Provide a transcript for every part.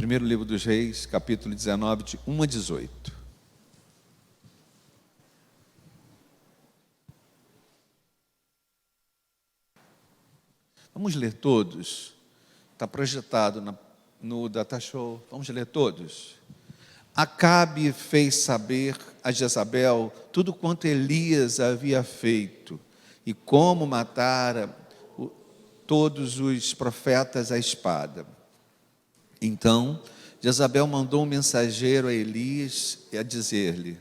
Primeiro livro dos Reis, capítulo 19, de 1 a 18. Vamos ler todos? Está projetado no Data Show. Vamos ler todos? Acabe fez saber a Jezabel tudo quanto Elias havia feito e como matara todos os profetas à espada. Então, Jezabel mandou um mensageiro a Elias a dizer-lhe: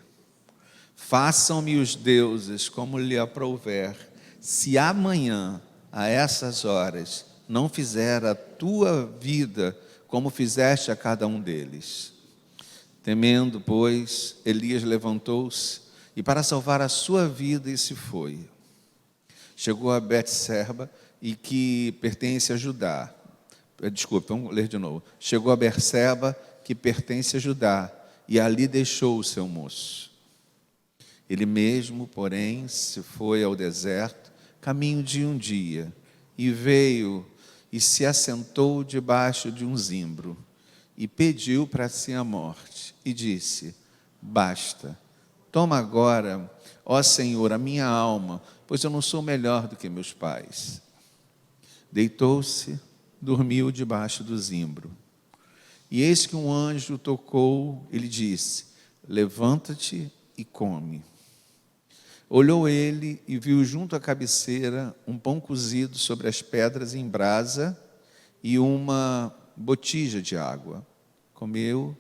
façam-me os deuses como lhe aprouver, se amanhã, a essas horas, não fizer a tua vida como fizeste a cada um deles. Temendo, pois, Elias levantou-se e para salvar a sua vida e se foi. Chegou a Betseba, e que pertence a Judá. Desculpa, vamos ler de novo. Chegou a Berseba, que pertence a Judá, e ali deixou o seu moço. Ele mesmo, porém, se foi ao deserto, caminho de um dia, e veio e se assentou debaixo de um zimbro, e pediu para si a morte, e disse: basta, toma agora, ó Senhor, a minha alma, pois eu não sou melhor do que meus pais. Deitou-se, dormiu debaixo do zimbro. E eis que um anjo tocou e lhe disse: levanta-te e come. Olhou ele e viu junto à cabeceira um pão cozido sobre as pedras em brasa e uma botija de água. Comeu,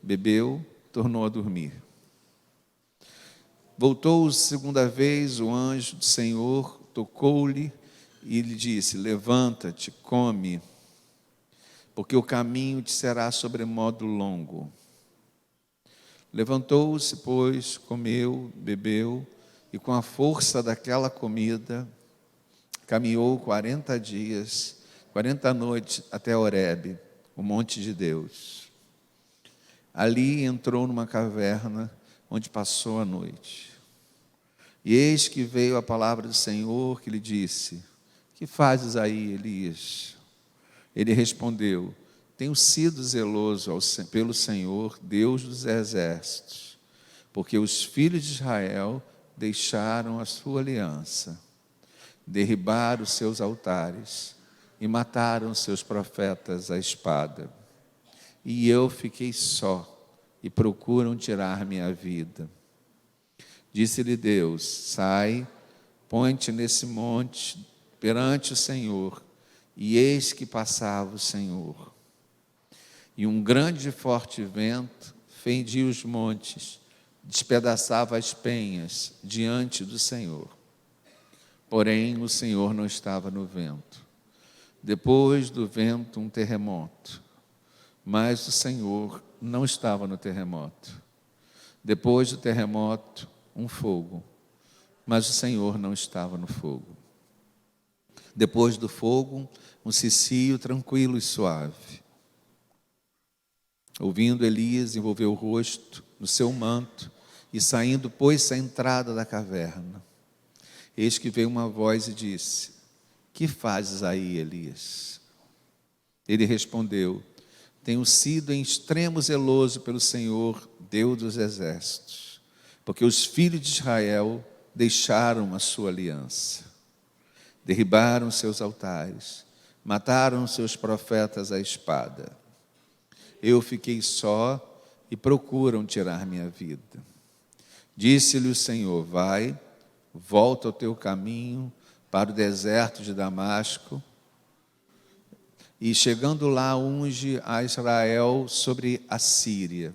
bebeu, tornou a dormir. Voltou segunda vez, o anjo do Senhor tocou-lhe e lhe disse: levanta-te, come, porque o caminho te será sobremodo longo. Levantou-se, pois, comeu, bebeu, e com a força daquela comida, caminhou 40 dias, 40 noites até Horebe, o monte de Deus. Ali entrou numa caverna, onde passou a noite. E eis que veio a palavra do Senhor, que lhe disse: que fazes aí, Elias? Ele respondeu: tenho sido zeloso pelo Senhor, Deus dos exércitos, porque os filhos de Israel deixaram a sua aliança, derribaram os seus altares e mataram os seus profetas à espada. E eu fiquei só, e procuram tirar minha vida. Disse-lhe Deus: sai, põe-te nesse monte perante o Senhor. E eis que passava o Senhor. E um grande e forte vento fendia os montes, despedaçava as penhas diante do Senhor. Porém, o Senhor não estava no vento. Depois do vento, um terremoto. Mas o Senhor não estava no terremoto. Depois do terremoto, um fogo. Mas o Senhor não estava no fogo. Depois do fogo, um cicio tranquilo e suave. Ouvindo, Elias envolveu o rosto no seu manto e saindo, pôs-se à entrada da caverna. Eis que veio uma voz e disse: que fazes aí, Elias? Ele respondeu: tenho sido em extremo zeloso pelo Senhor, Deus dos exércitos, porque os filhos de Israel deixaram a sua aliança, derribaram seus altares, mataram seus profetas à espada. Eu fiquei só e procuram tirar minha vida. Disse-lhe o Senhor: vai, volta ao teu caminho para o deserto de Damasco, e chegando lá unge a Israel sobre a Síria.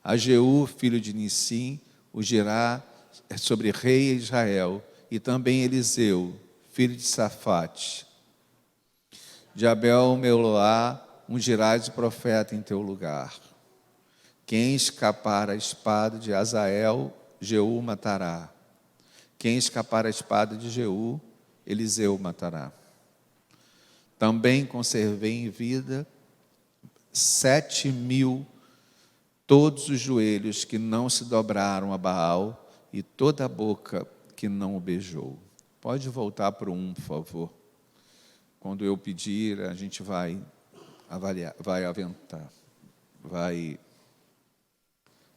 A Jeú, filho de Nissim, ungirá sobre rei Israel, e também Eliseu, filho de Safate. De Abel-Meolá ungirás o profeta em teu lugar. Quem escapar à espada de Azael, Jeú matará. Quem escapar à espada de Jeú, Eliseu matará. Também conservei em vida 7.000, todos os joelhos que não se dobraram a Baal e toda a boca que não o beijou. Pode voltar para o 1, por favor. Quando eu pedir, a gente vai vai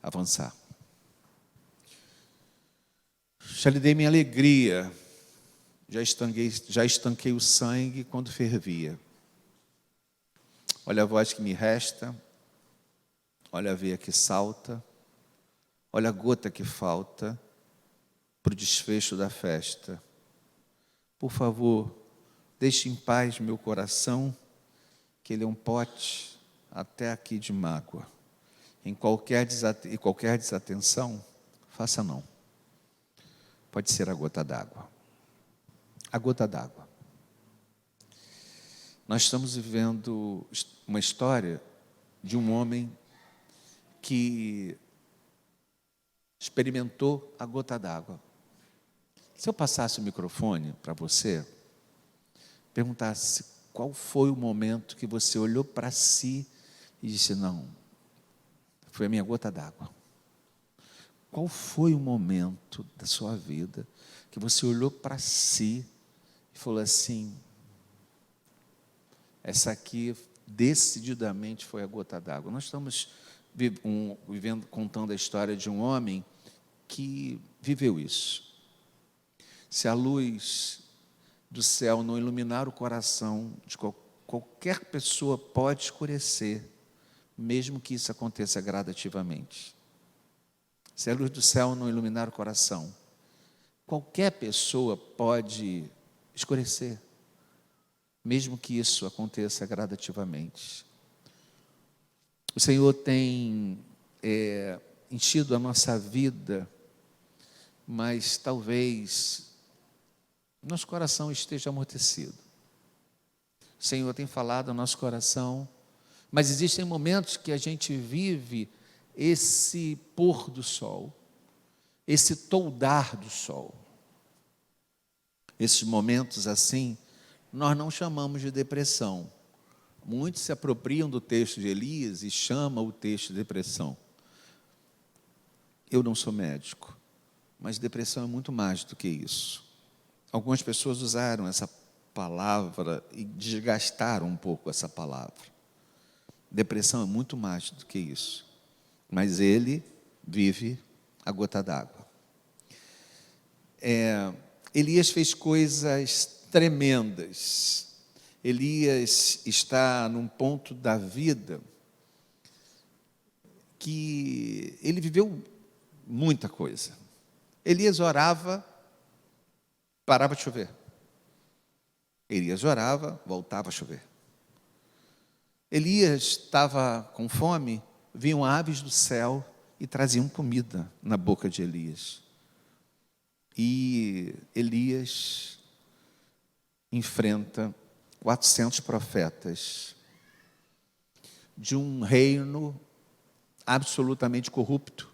avançar. Já lhe dei minha alegria, já estanquei o sangue quando fervia. Olha a voz que me resta, olha a veia que salta, olha a gota que falta para o desfecho da festa. Por favor, deixe em paz meu coração, que ele é um pote até aqui de mágoa. Em qualquer desatenção, faça não. Pode ser a gota d'água. A gota d'água. Nós estamos vivendo uma história de um homem que experimentou a gota d'água. Se eu passasse o microfone para você, perguntasse qual foi o momento que você olhou para si e disse, não, foi a minha gota d'água. Qual foi o momento da sua vida que você olhou para si e falou assim, essa aqui decididamente foi a gota d'água? Nós estamos contando a história de um homem que viveu isso. Se a luz do céu não iluminar o coração de qualquer pessoa, pode escurecer, mesmo que isso aconteça gradativamente. Se a luz do céu não iluminar o coração, qualquer pessoa pode escurecer, mesmo que isso aconteça gradativamente. O Senhor tem enchido a nossa vida, mas talvez nosso coração esteja amortecido. O Senhor tem falado ao nosso coração, mas existem momentos que a gente vive esse pôr do sol, esse toldar do sol. Esses momentos assim, nós não chamamos de depressão. Muitos se apropriam do texto de Elias e chamam o texto de depressão. Eu não sou médico, mas depressão é muito mais do que isso. Algumas pessoas usaram essa palavra e desgastaram um pouco essa palavra. Depressão é muito mais do que isso. Mas ele vive a gota d'água. Elias fez coisas tremendas. Elias está num ponto da vida que ele viveu muita coisa. Elias orava, parava de chover. Elias orava, voltava a chover. Elias estava com fome, vinham aves do céu e traziam comida na boca de Elias. E Elias enfrenta 400 profetas de um reino absolutamente corrupto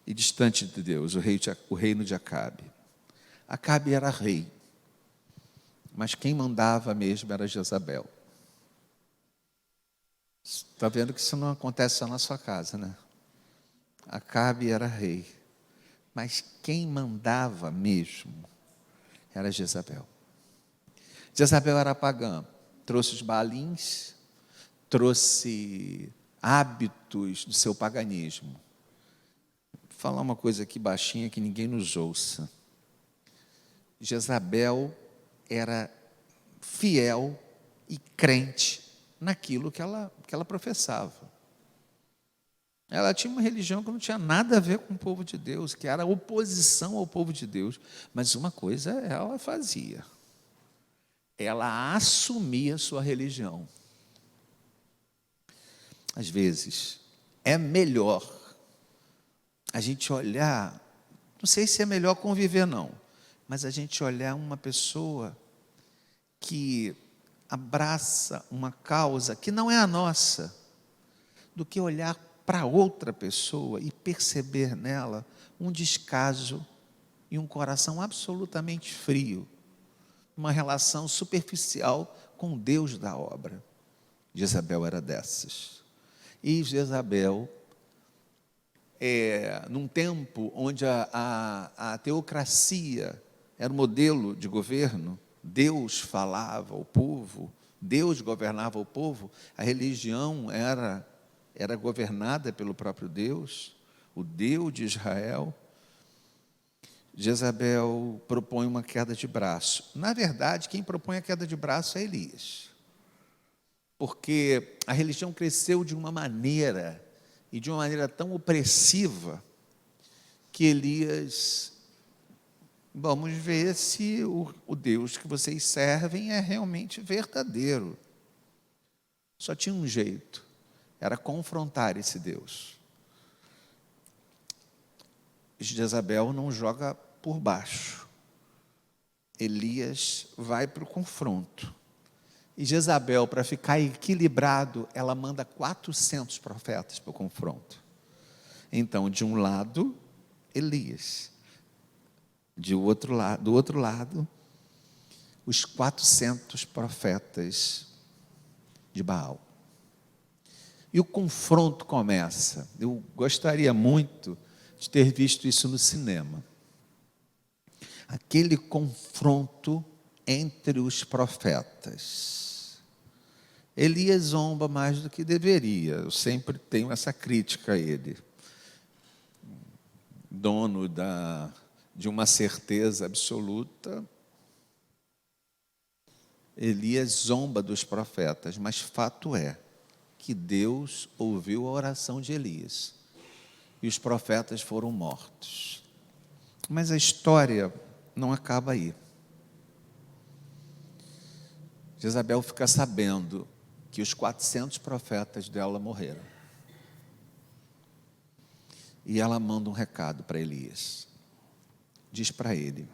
e distante de Deus, o reino de Acabe. Acabe era rei, mas quem mandava mesmo era Jezabel. Está vendo que isso não acontece só na sua casa, né? Acabe era rei, mas quem mandava mesmo era Jezabel. Jezabel era pagã, trouxe os baalins, trouxe hábitos do seu paganismo. Vou falar uma coisa aqui baixinha que ninguém nos ouça. Jezabel era fiel e crente naquilo que ela professava. Ela tinha uma religião que não tinha nada a ver com o povo de Deus, que era oposição ao povo de Deus. Mas uma coisa ela fazia. Ela assumia sua religião. Às vezes, é melhor a gente olhar, não sei se é melhor conviver não, mas a gente olhar uma pessoa que abraça uma causa que não é a nossa, do que olhar para outra pessoa e perceber nela um descaso e um coração absolutamente frio, uma relação superficial com o Deus da obra. Jezabel era dessas. E Jezabel, num tempo onde a teocracia era o modelo de governo, Deus falava ao povo Deus governava o povo, a religião era governada pelo próprio Deus, o Deus de Israel. Jezabel propõe uma queda de braço. Na verdade, quem propõe a queda de braço é Elias. Porque a religião cresceu de uma maneira, e de uma maneira tão opressiva, que Elias, vamos ver se o Deus que vocês servem é realmente verdadeiro. Só tinha um jeito, era confrontar esse Deus. Jezabel não joga por baixo. Elias vai para o confronto. E Jezabel, para ficar equilibrado, ela manda 400 profetas para o confronto. Então, de um lado, Elias. Do outro lado, os 400 profetas de Baal. E o confronto começa. Eu gostaria muito de ter visto isso no cinema. Aquele confronto entre os profetas. Elias zomba mais do que deveria. Eu sempre tenho essa crítica a ele. Dono de uma certeza absoluta, Elias zomba dos profetas, mas fato é que Deus ouviu a oração de Elias e os profetas foram mortos. Mas a história não acaba aí. Jezabel fica sabendo que os 400 profetas dela morreram. E ela manda um recado para Elias. Diz para ele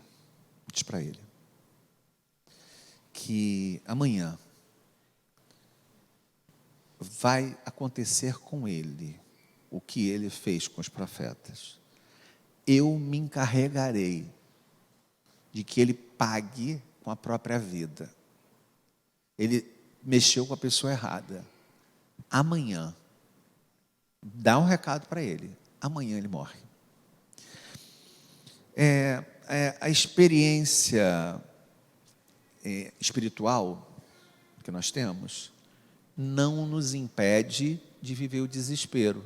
que amanhã vai acontecer com ele o que ele fez com os profetas. Eu me encarregarei de que ele pague com a própria vida. Ele mexeu com a pessoa errada. Amanhã, dá um recado para ele. Amanhã ele morre. A experiência espiritual que nós temos não nos impede de viver o desespero.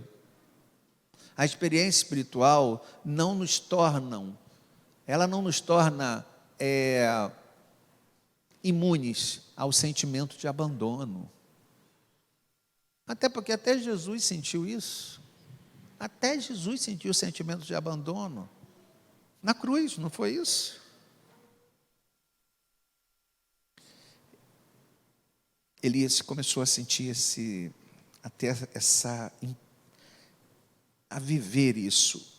A experiência espiritual não nos torna imunes ao sentimento de abandono. Até porque até Jesus sentiu isso. Até Jesus sentiu o sentimento de abandono. Na cruz, não foi isso? Elias começou a sentir a viver isso.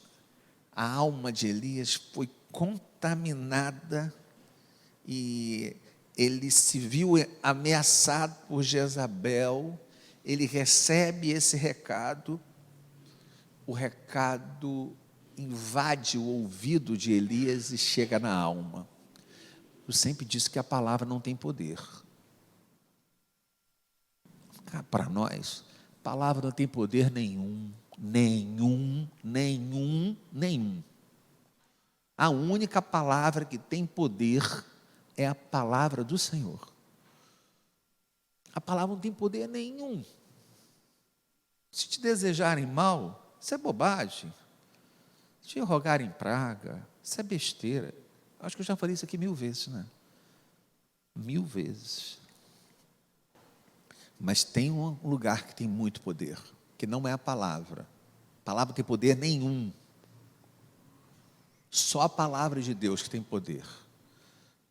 A alma de Elias foi contaminada e ele se viu ameaçado por Jezabel. Ele recebe esse recado, o recado invade o ouvido de Elias e chega na alma. Eu sempre disse que a palavra não tem poder. Para nós, a palavra não tem poder nenhum. A única palavra que tem poder é a palavra do Senhor. A palavra não tem poder nenhum. Se te desejarem mal, isso é bobagem. Se te rogarem praga, isso é besteira. Acho que eu já falei isso aqui 1000 vezes, né? 1000 vezes. Mas tem um lugar que tem muito poder, que não é a palavra. A palavra não tem poder nenhum. Só a palavra de Deus que tem poder.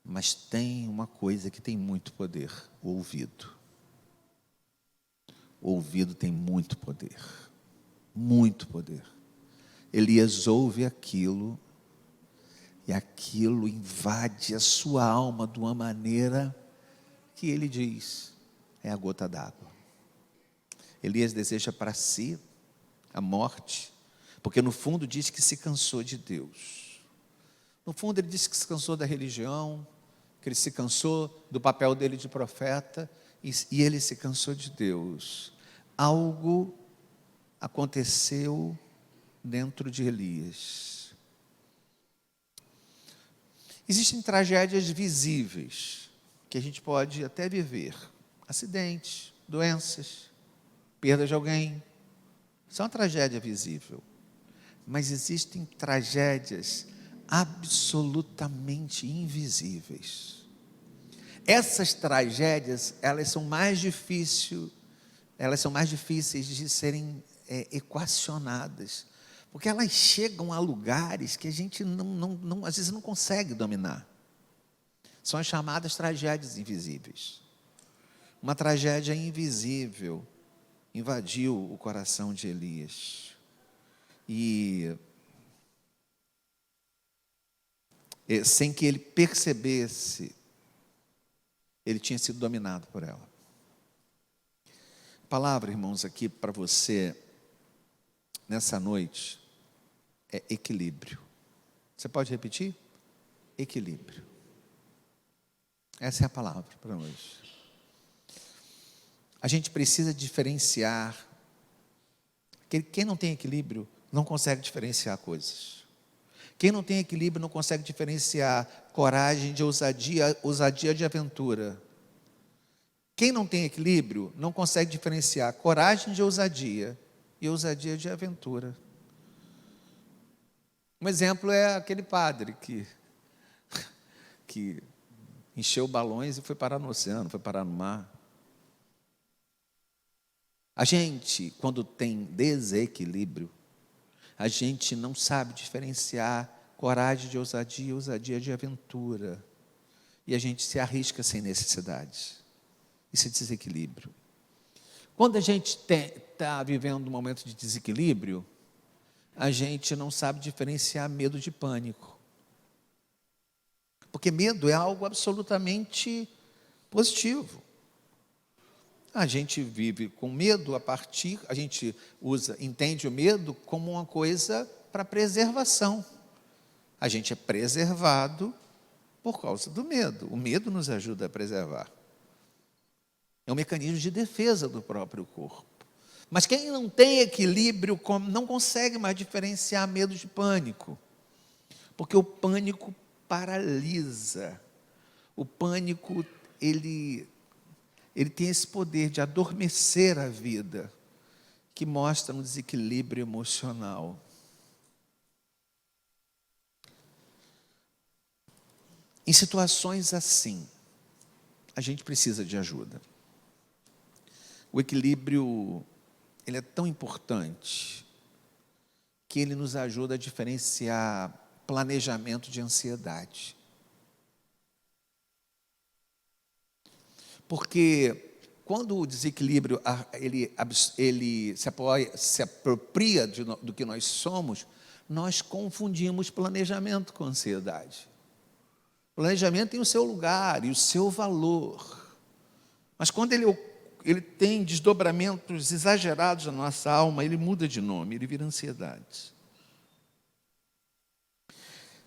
Mas tem uma coisa que tem muito poder: o ouvido. O ouvido tem muito poder. Muito poder. Elias ouve aquilo, e aquilo invade a sua alma de uma maneira que ele diz: é a gota d'água. Elias deseja para si a morte, porque no fundo diz que se cansou de Deus. No fundo ele diz que se cansou da religião, que ele se cansou do papel dele de profeta, e ele se cansou de Deus. Algo aconteceu dentro de Elias. Existem tragédias visíveis que a gente pode até viver. acidentes, doenças, perda de alguém. Isso é uma tragédia visível. Mas existem tragédias absolutamente invisíveis. Essas tragédias, elas são mais difíceis de serem equacionadas, porque elas chegam a lugares que a gente às vezes não consegue dominar. São as chamadas tragédias invisíveis. Uma tragédia invisível invadiu o coração de Elias. E sem que ele percebesse, ele tinha sido dominado por ela. A palavra, irmãos, aqui para você, nessa noite, é equilíbrio. Você pode repetir? Equilíbrio. Essa é a palavra para hoje. A gente precisa diferenciar. Quem não tem equilíbrio não consegue diferenciar coisas. Quem não tem equilíbrio não consegue diferenciar coragem de ousadia, ousadia de aventura. Quem não tem equilíbrio não consegue diferenciar coragem de ousadia e ousadia de aventura. Um exemplo é aquele padre que encheu balões e foi parar no oceano, foi parar no mar. A gente, quando tem desequilíbrio, a gente não sabe diferenciar coragem de ousadia e ousadia de aventura. E a gente se arrisca sem necessidade. Isso é desequilíbrio. Quando a gente está vivendo um momento de desequilíbrio, a gente não sabe diferenciar medo de pânico. Porque medo é algo absolutamente positivo. A gente vive com medo a gente entende o medo como uma coisa para preservação. A gente é preservado por causa do medo. O medo nos ajuda a preservar. É um mecanismo de defesa do próprio corpo. Mas quem não tem equilíbrio não consegue mais diferenciar medo de pânico. Porque o pânico paralisa. O pânico, ele tem esse poder de adormecer a vida, que mostra um desequilíbrio emocional. Em situações assim, a gente precisa de ajuda. O equilíbrio, ele é tão importante, que ele nos ajuda a diferenciar planejamento de ansiedade. Porque quando o desequilíbrio ele se apropria do que nós somos, nós confundimos planejamento com ansiedade. Planejamento tem o seu lugar e o seu valor. Mas quando ele tem desdobramentos exagerados na nossa alma, ele muda de nome, ele vira ansiedade.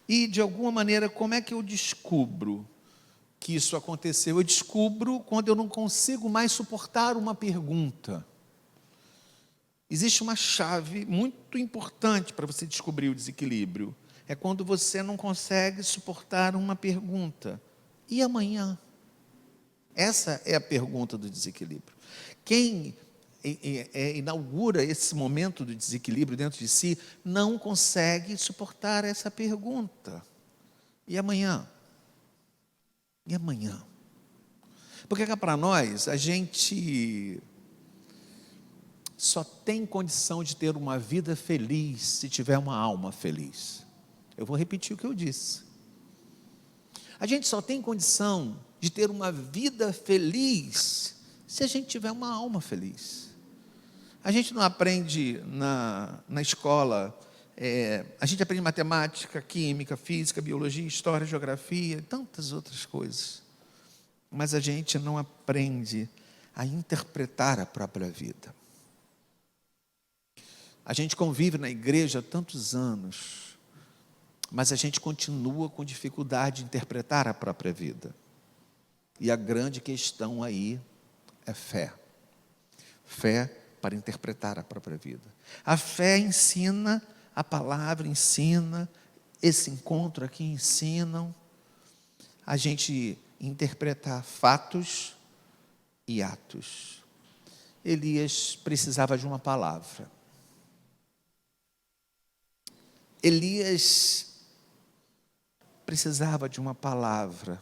E, de alguma maneira, como é que eu descubro que isso aconteceu? Eu descubro quando eu não consigo mais suportar uma pergunta. Existe uma chave muito importante para você descobrir o desequilíbrio. É quando você não consegue suportar uma pergunta. E amanhã? Essa é a pergunta do desequilíbrio. Quem inaugura esse momento do desequilíbrio dentro de si não consegue suportar essa pergunta. E amanhã? E amanhã? Porque cá para nós, a gente só tem condição de ter uma vida feliz se tiver uma alma feliz. Eu vou repetir o que eu disse. A gente só tem condição de ter uma vida feliz se a gente tiver uma alma feliz. A gente não aprende na escola, a gente aprende matemática, química, física, biologia, história, geografia e tantas outras coisas. Mas a gente não aprende a interpretar a própria vida. A gente convive na igreja há tantos anos, mas a gente continua com dificuldade de interpretar a própria vida. E a grande questão aí é fé. Fé para interpretar a própria vida. A fé ensina, a palavra ensina, esse encontro aqui ensinam a gente interpretar fatos e Atos. Elias precisava de uma palavra. Elias precisava de uma palavra.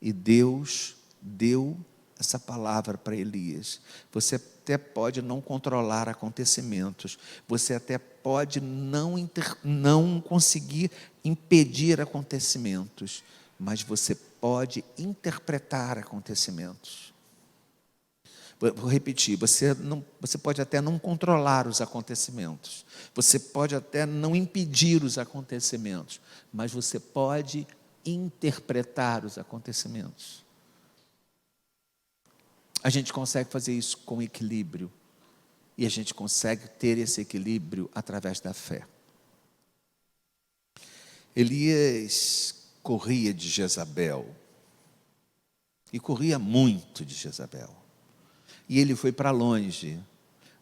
E Deus deu essa palavra para Elias. Você até pode não controlar acontecimentos. Você até pode não conseguir impedir acontecimentos. Mas você pode interpretar acontecimentos. Vou repetir, você pode até não controlar os acontecimentos, você pode até não impedir os acontecimentos, mas você pode interpretar os acontecimentos. A gente consegue fazer isso com equilíbrio, e a gente consegue ter esse equilíbrio através da fé. Elias corria de Jezabel, e corria muito de Jezabel. E ele foi para longe.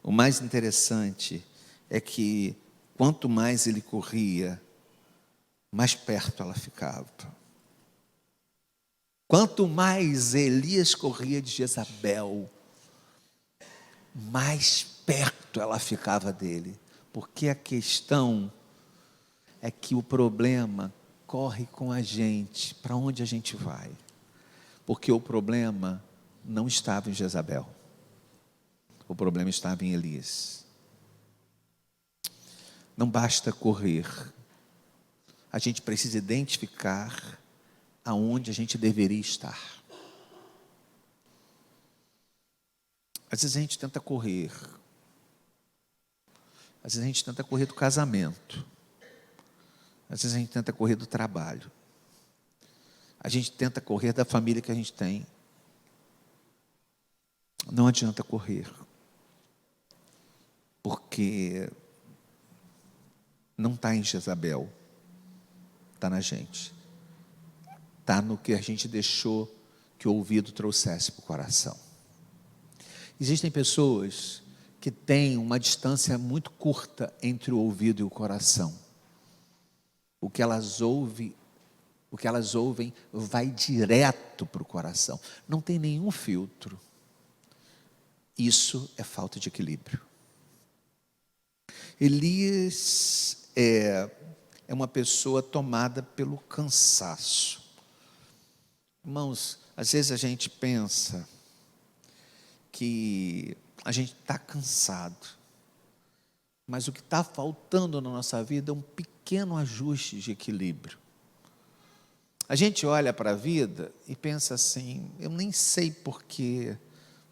O mais interessante é que quanto mais ele corria, mais perto ela ficava. Quanto mais Elias corria de Jezabel, mais perto ela ficava dele. Porque a questão é que o problema corre com a gente, para onde a gente vai. Porque o problema não estava em Jezabel. O problema estava em Elias. Não basta correr. A gente precisa identificar aonde a gente deveria estar. Às vezes a gente tenta correr. Às vezes a gente tenta correr do casamento. Às vezes a gente tenta correr do trabalho. A gente tenta correr da família que a gente tem. Não adianta correr. Porque não está em Jezabel, está na gente, está no que a gente deixou que o ouvido trouxesse para o coração. Existem pessoas que têm uma distância muito curta entre o ouvido e o coração. O que elas ouvem vai direto para o coração, não tem nenhum filtro. Isso é falta de equilíbrio. Elias é uma pessoa tomada pelo cansaço. Irmãos, às vezes a gente pensa que a gente está cansado, mas o que está faltando na nossa vida é um pequeno ajuste de equilíbrio. A gente olha para a vida e pensa assim: eu nem sei por que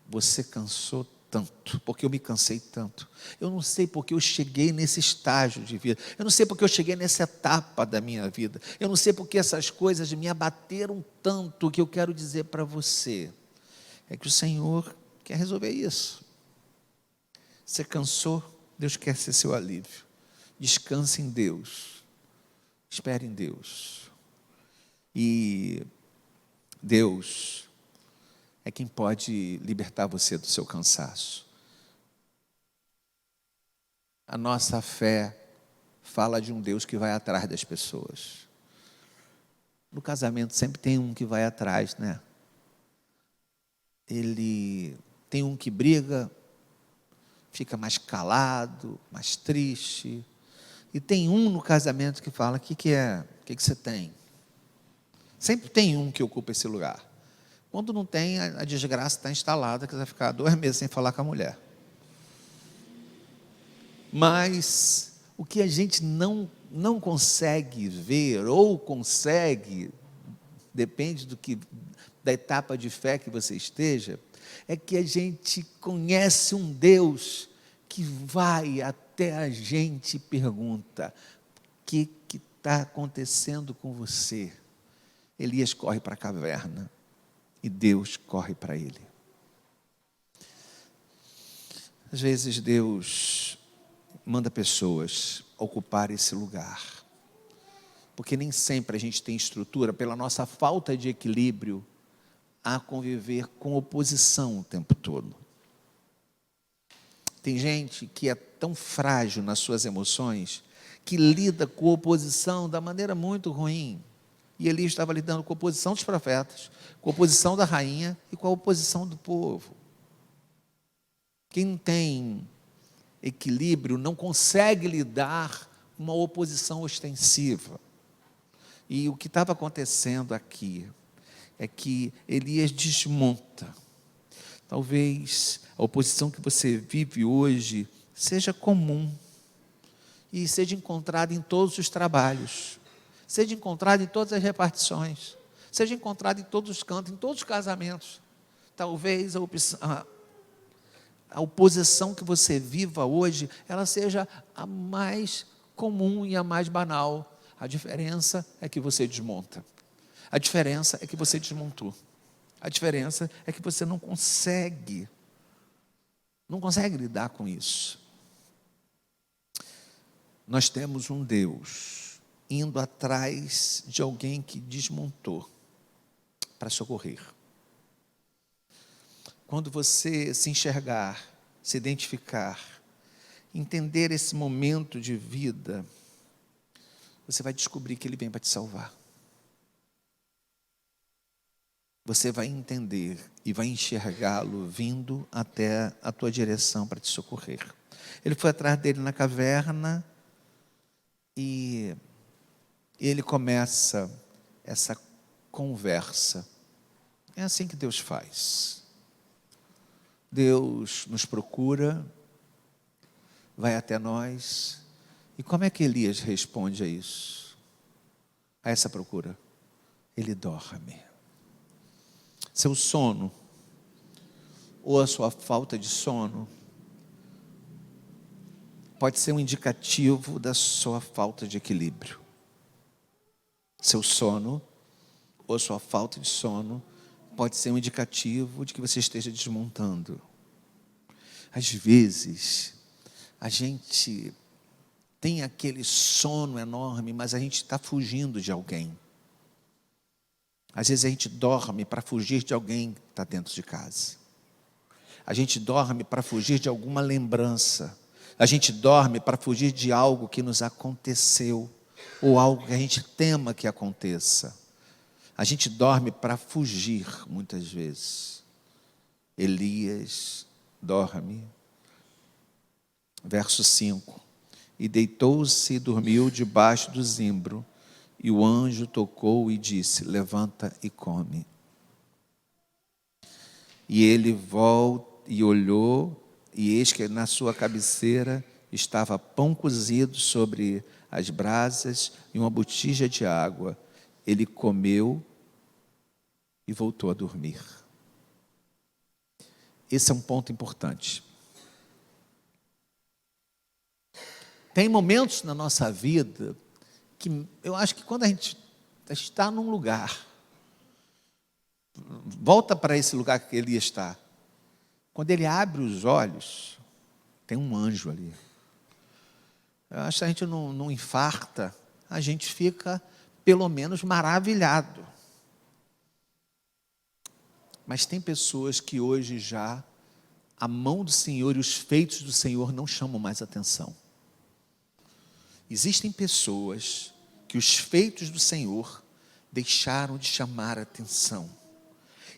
você cansou tanto, porque eu me cansei tanto. Eu não sei porque eu cheguei nesse estágio de vida. Eu não sei porque eu cheguei nessa etapa da minha vida. Eu não sei porque essas coisas me abateram tanto. O que eu quero dizer para você é que o Senhor quer resolver isso. Você cansou? Deus quer ser seu alívio. Descanse em Deus. Espere em Deus. E Deus é quem pode libertar você do seu cansaço. A nossa fé fala de um Deus que vai atrás das pessoas. No casamento sempre tem um que vai atrás, né? Ele tem um que briga, fica mais calado, mais triste. E tem um no casamento que fala: o que é? O que você tem? Sempre tem um que ocupa esse lugar. Quando não tem, a desgraça está instalada, que você vai ficar 2 meses sem falar com a mulher. Mas o que a gente não consegue ver, ou consegue, depende da etapa de fé que você esteja, é que a gente conhece um Deus que vai até a gente e pergunta: o que está acontecendo com você? Elias corre para a caverna. E Deus corre para ele. Às vezes Deus manda pessoas ocupar esse lugar, porque nem sempre a gente tem estrutura, pela nossa falta de equilíbrio, a conviver com oposição o tempo todo. Tem gente que é tão frágil nas suas emoções, que lida com oposição da maneira muito ruim. E Elias estava lidando com a oposição dos profetas, com a oposição da rainha e com a oposição do povo. Quem não tem equilíbrio não consegue lidar com uma oposição ostensiva. E o que estava acontecendo aqui é que Elias desmonta. Talvez a oposição que você vive hoje seja comum e seja encontrada em todos os trabalhos, seja encontrada em todas as repartições, seja encontrada em todos os cantos, em todos os casamentos. Talvez a oposição que você viva hoje, ela seja a mais comum e a mais banal. A diferença é que você desmonta. A diferença é que você desmontou. A diferença é que você não consegue lidar com isso. Nós temos um Deus indo atrás de alguém que desmontou para socorrer. Quando você se enxergar, se identificar, entender esse momento de vida, você vai descobrir que Ele vem para te salvar. Você vai entender e vai enxergá-lo vindo até a tua direção para te socorrer. Ele foi atrás dele na caverna e ele começa essa conversa. É assim que Deus faz. Deus nos procura, vai até nós. E como é que Elias responde a isso? A essa procura? Ele dorme. Seu sono, ou a sua falta de sono, pode ser um indicativo da sua falta de equilíbrio. Seu sono, ou a sua falta de sono, pode ser um indicativo de que você esteja desmontando. Às vezes, a gente tem aquele sono enorme, mas a gente está fugindo de alguém. Às vezes a gente dorme para fugir de alguém que está dentro de casa. A gente dorme para fugir de alguma lembrança. A gente dorme para fugir de algo que nos aconteceu, ou algo que a gente tema que aconteça. A gente dorme para fugir, muitas vezes. Elias dorme. Verso 5. E deitou-se e dormiu debaixo do zimbro. E o anjo tocou e disse: levanta e come. E ele volta e olhou, e eis que na sua cabeceira estava pão cozido sobre as brasas e uma botija de água. Ele comeu e voltou a dormir. Esse é um ponto importante. Tem momentos na nossa vida que eu acho que quando a gente está num lugar, volta para esse lugar que ele está, quando ele abre os olhos, tem um anjo ali. Eu acho que a gente não infarta, a gente fica pelo menos maravilhado. Mas tem pessoas que hoje já a mão do Senhor e os feitos do Senhor não chamam mais atenção. Existem pessoas que os feitos do Senhor deixaram de chamar atenção.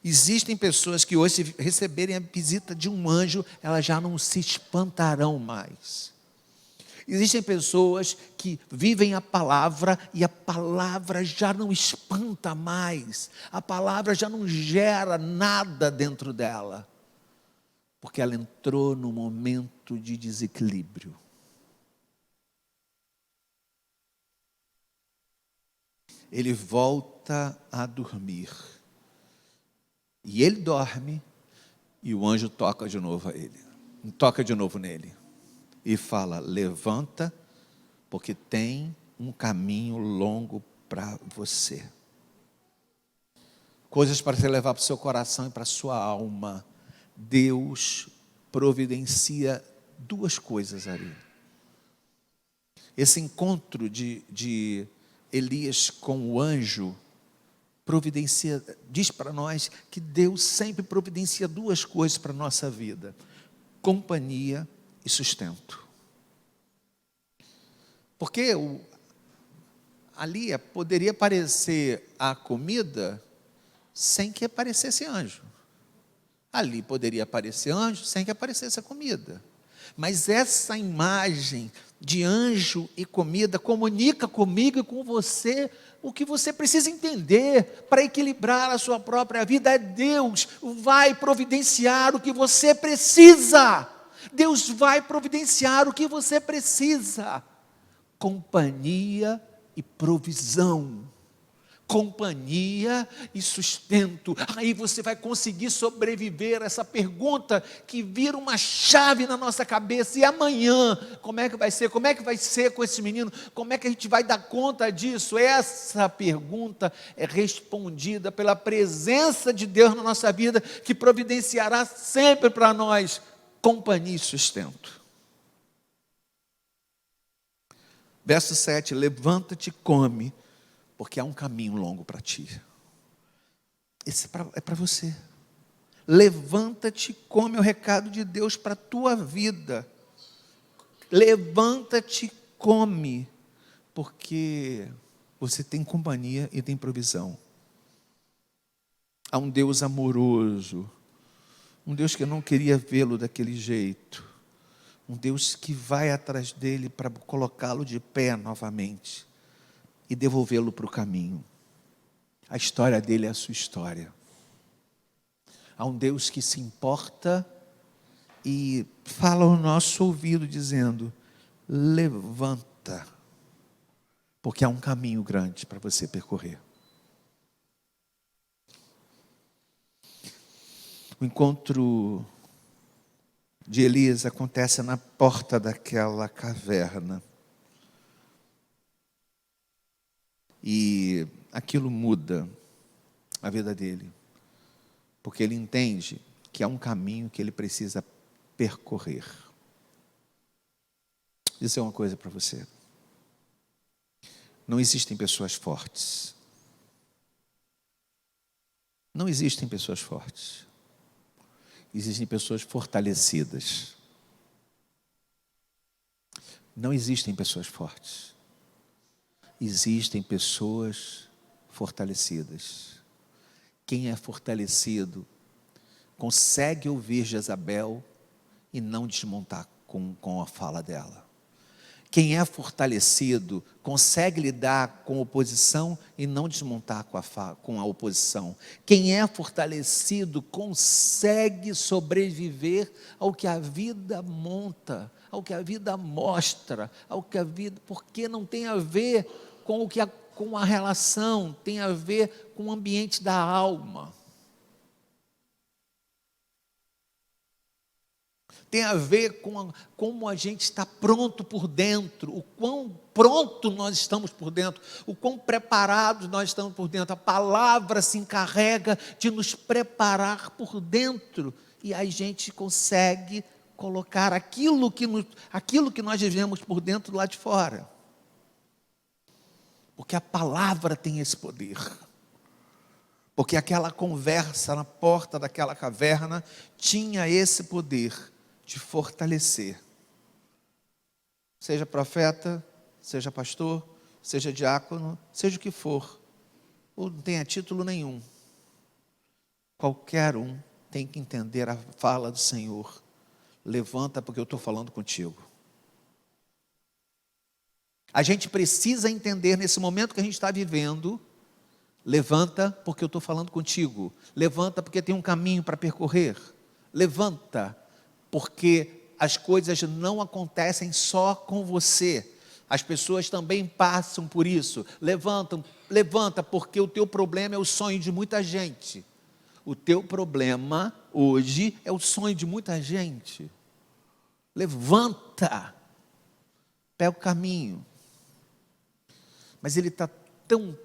Existem pessoas que hoje, se receberem a visita de um anjo, elas já não se espantarão mais. Existem pessoas que vivem a palavra e a palavra já não espanta mais. A palavra já não gera nada dentro dela, porque ela entrou num momento de desequilíbrio. Ele volta a dormir. E ele dorme, e o anjo toca de novo nele. E fala: levanta, porque tem um caminho longo para você. Coisas para você levar para o seu coração e para a sua alma. Deus providencia duas coisas ali. Esse encontro de Elias com o anjo providencia, diz para nós que Deus sempre providencia duas coisas para a nossa vida: companhia e sustento. Porque ali poderia aparecer a comida sem que aparecesse anjo. Ali poderia aparecer anjo sem que aparecesse a comida. Mas essa imagem de anjo e comida comunica comigo e com você o que você precisa entender para equilibrar a sua própria vida. É Deus vai providenciar o que você precisa. Deus vai providenciar o que você precisa. Companhia e provisão. Companhia e sustento. Aí você vai conseguir sobreviver a essa pergunta que vira uma chave na nossa cabeça. E amanhã, como é que vai ser? Como é que vai ser com esse menino? Como é que a gente vai dar conta disso? Essa pergunta é respondida pela presença de Deus na nossa vida, que providenciará sempre para nós companhia e sustento. Verso 7, levanta-te e come, porque há um caminho longo para ti. Esse é para você. Levanta-te e come, é o recado de Deus para a tua vida. Levanta-te e come, porque você tem companhia e tem provisão. Há um Deus amoroso, um Deus que eu não queria vê-lo daquele jeito, um Deus que vai atrás dele para colocá-lo de pé novamente e devolvê-lo para o caminho. A história dele é a sua história. Há um Deus que se importa e fala ao nosso ouvido dizendo: levanta, porque há um caminho grande para você percorrer. O encontro de Elias acontece na porta daquela caverna. E aquilo muda a vida dele, porque ele entende que há um caminho que ele precisa percorrer. Vou dizer uma coisa para você: não existem pessoas fortes. Não existem pessoas fortes. Existem pessoas fortalecidas. Não existem pessoas fortes. Existem pessoas fortalecidas. Quem é fortalecido consegue ouvir Jezabel e não desmontar com a fala dela. Quem é fortalecido consegue lidar com a oposição e não desmontar com a oposição. Quem é fortalecido consegue sobreviver ao que a vida monta, ao que a vida mostra, ao que a vida, porque não tem a ver com a relação, tem a ver com o ambiente da alma. Tem a ver com como a gente está pronto por dentro, o quão pronto nós estamos por dentro, o quão preparados nós estamos por dentro. A palavra se encarrega de nos preparar por dentro, e a gente consegue colocar aquilo que nós vivemos por dentro lá de fora. Porque a palavra tem esse poder. Porque aquela conversa na porta daquela caverna tinha esse poder de fortalecer. Seja profeta, seja pastor, seja diácono, seja o que for, ou não tenha título nenhum. Qualquer um tem que entender a fala do Senhor. Levanta, porque eu estou falando contigo. A gente precisa entender nesse momento que a gente está vivendo. Levanta, porque eu estou falando contigo. Levanta, porque tem um caminho para percorrer. Levanta, porque as coisas não acontecem só com você. As pessoas também passam por isso. Levanta, porque o teu problema é o sonho de muita gente. O teu problema hoje é o sonho de muita gente. Levanta, pega o caminho. Mas ele está tão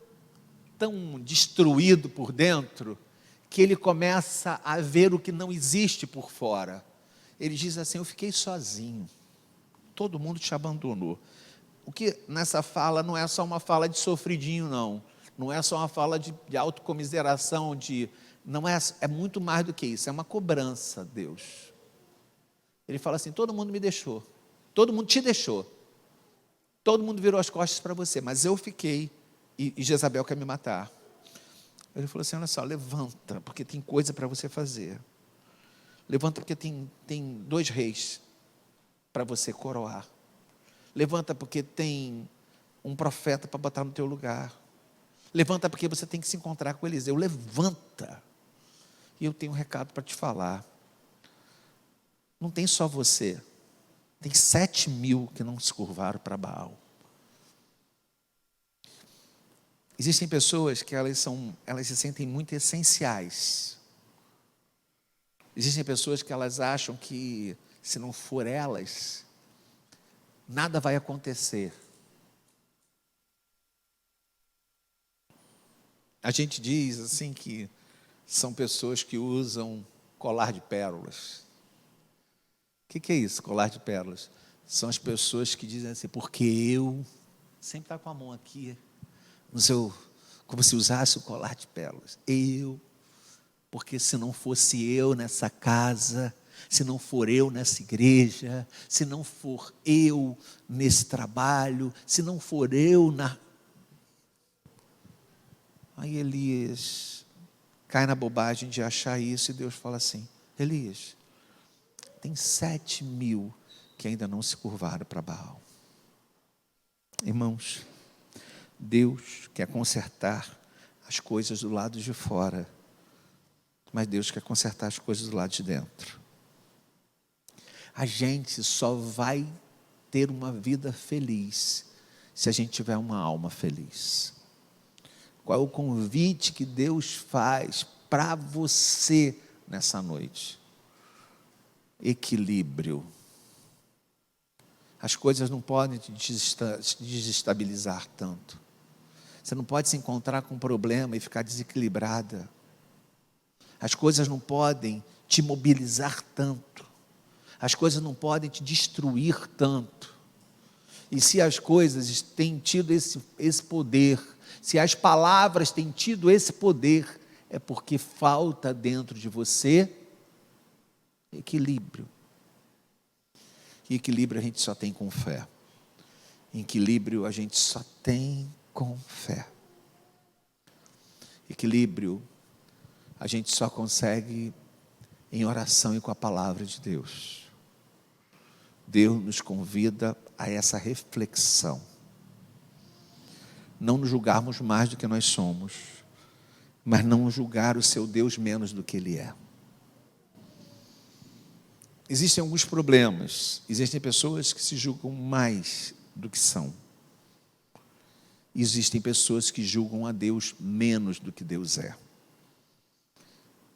destruído por dentro, que ele começa a ver o que não existe por fora. Ele diz assim: eu fiquei sozinho, todo mundo te abandonou. O que nessa fala não é só uma fala de sofridinho, não é só uma fala de autocomiseração, não é muito mais do que isso, é uma cobrança a Deus. Ele fala assim: todo mundo me deixou, todo mundo te deixou, todo mundo virou as costas para você, mas eu fiquei, e Jezabel quer me matar. Ele falou assim, olha só, levanta, porque tem coisa para você fazer. Levanta porque tem 2 reis para você coroar. Levanta porque tem um profeta para botar no teu lugar. Levanta porque você tem que se encontrar com Eliseu. Levanta. E eu tenho um recado para te falar. Não tem só você. Tem 7.000 que não se curvaram para Baal. Existem pessoas que elas se sentem muito essenciais. Existem pessoas que elas acham que se não for elas, nada vai acontecer. A gente diz assim que são pessoas que usam colar de pérolas. O que é isso, colar de pérolas? São as pessoas que dizem assim, porque eu, sempre está com a mão aqui, no seu, como se usasse o colar de pérolas. Porque se não fosse eu nessa casa, se não for eu nessa igreja, se não for eu nesse trabalho, se não for eu na... Aí Elias cai na bobagem de achar isso e Deus fala assim, Elias, tem 7.000 que ainda não se curvaram para Baal. Irmãos, Deus quer consertar as coisas do lado de fora, mas Deus quer consertar as coisas do lado de dentro. A gente só vai ter uma vida feliz se a gente tiver uma alma feliz. Qual é o convite que Deus faz para você nessa noite? Equilíbrio. As coisas não podem te desestabilizar tanto. Você não pode se encontrar com um problema e ficar desequilibrada. As coisas não podem te mobilizar tanto. As coisas não podem te destruir tanto. E se as coisas têm tido esse poder, se as palavras têm tido esse poder, é porque falta dentro de você equilíbrio. E equilíbrio a gente só tem com fé. Equilíbrio a gente só tem com fé. Equilíbrio a gente só consegue em oração e com a palavra de Deus. Deus nos convida a essa reflexão. Não nos julgarmos mais do que nós somos, mas não julgar o seu Deus menos do que Ele é. Existem alguns problemas. Existem pessoas que se julgam mais do que são. Existem pessoas que julgam a Deus menos do que Deus é.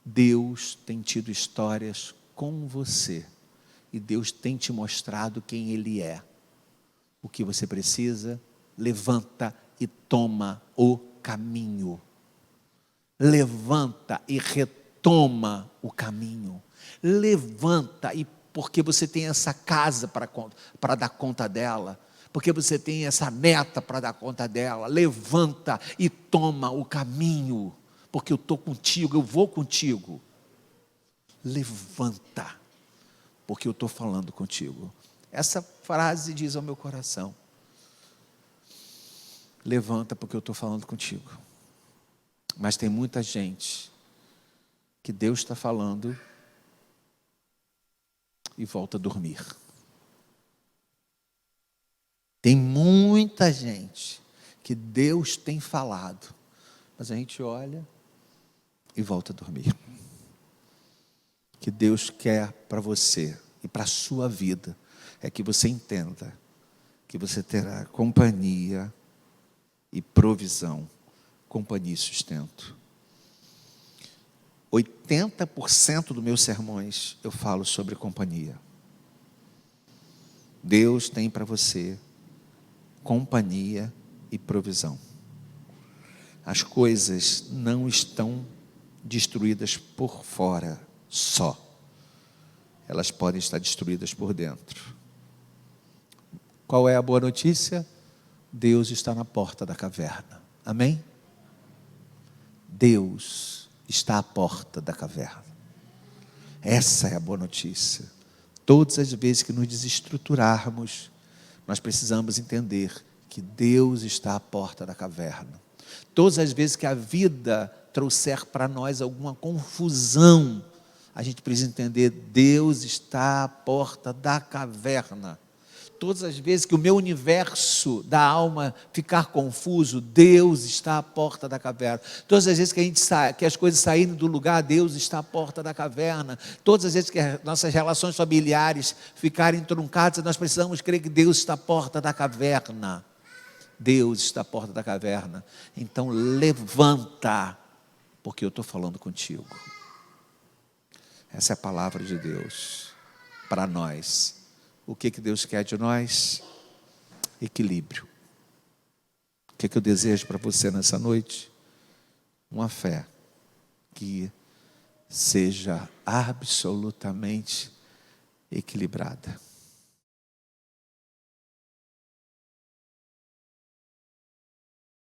Deus tem tido histórias com você. E Deus tem te mostrado quem Ele é. O que você precisa, levanta e toma o caminho. Levanta e retoma o caminho. Levanta, e porque você tem essa casa para dar conta dela, porque você tem essa meta para dar conta dela, levanta e toma o caminho, porque eu estou contigo, eu vou contigo. Levanta, porque eu estou falando contigo. Essa frase diz ao meu coração, levanta porque eu estou falando contigo. Mas tem muita gente que Deus está falando e volta a dormir. Tem muita gente que Deus tem falado, mas a gente olha e volta a dormir. Que Deus quer para você e para a sua vida é que você entenda que você terá companhia e provisão, companhia e sustento. 80% dos meus sermões eu falo sobre companhia. Deus tem para você companhia e provisão. As coisas não estão destruídas por fora só. Elas podem estar destruídas por dentro. Qual é a boa notícia? Deus está na porta da caverna. Amém? Deus está à porta da caverna. Essa é a boa notícia. Todas as vezes que nos desestruturarmos, nós precisamos entender que Deus está à porta da caverna. Todas as vezes que a vida trouxer para nós alguma confusão, a gente precisa entender: Deus está à porta da caverna. Todas as vezes que o meu universo da alma ficar confuso, Deus está à porta da caverna. Todas as vezes que as coisas saírem do lugar, Deus está à porta da caverna. Todas as vezes que as nossas relações familiares ficarem truncadas, nós precisamos crer que Deus está à porta da caverna. Deus está à porta da caverna. Então levanta, porque eu estou falando contigo. Essa é a palavra de Deus para nós. O que Deus quer de nós? Equilíbrio. O que eu desejo para você nessa noite? Uma fé que seja absolutamente equilibrada.